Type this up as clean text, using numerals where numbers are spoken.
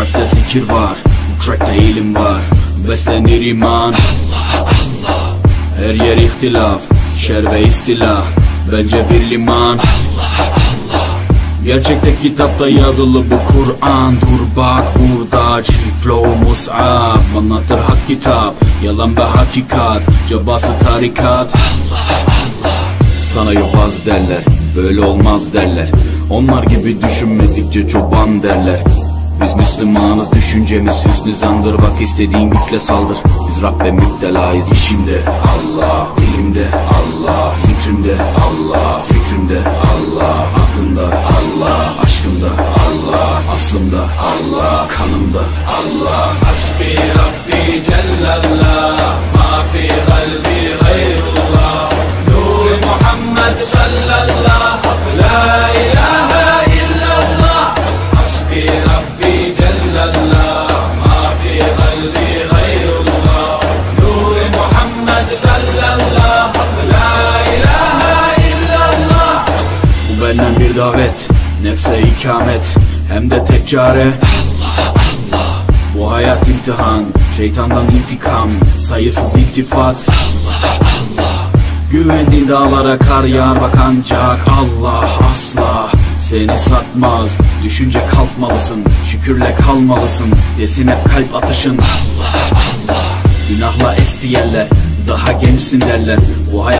rapte zikir var, bu trackte ilim var. Beslenir iman, Allah Allah. Her yer ihtilaf, şer ve istila. Bence bir liman, Allah Allah. Gerçekte kitapta yazılı bu Kur'an. Dur bak burada G-Flow Mus'ab anlatır hak kitap, yalan ve hakikat, cabası tarikat. Allah Allah. Sana yobaz derler, böyle olmaz derler. Onlar gibi düşünmedikçe çoban derler. Biz Müslümanız, düşüncemiz hüsnü zandır. Bak istediğin güçle saldır. Biz Rabbe müptelayız. İşimde Allah, dilimde Allah, zikrimde Allah, fikrimde Allah, aklımda Allah, aşkımda Allah, aslımda Allah, kanımda Allah. Hasbi Rabbi Cellallah, ma fi kalbi gayrullah. Nur Muhammed sallallahu, la ilahe illallah. Hasbi Rabbi Cellallah, ma fi kalbi gayrullah. Nur Muhammed sallallahu, la ilahe illallah. Bu benden bir davet, nefse ikamet, hem de tek çare Allah Allah. Bu hayat imtihan, şeytandan intikam, sayısız iltifat Allah Allah. Güvendiğin dağlara kar yağar bak ancak Allah asla seni satmaz. Düşünce kalkmalısın, şükürle kalmalısın, desin hep kalp atışın Allah Allah. Günahla esti yerler, daha gençsin derler. Bu hayat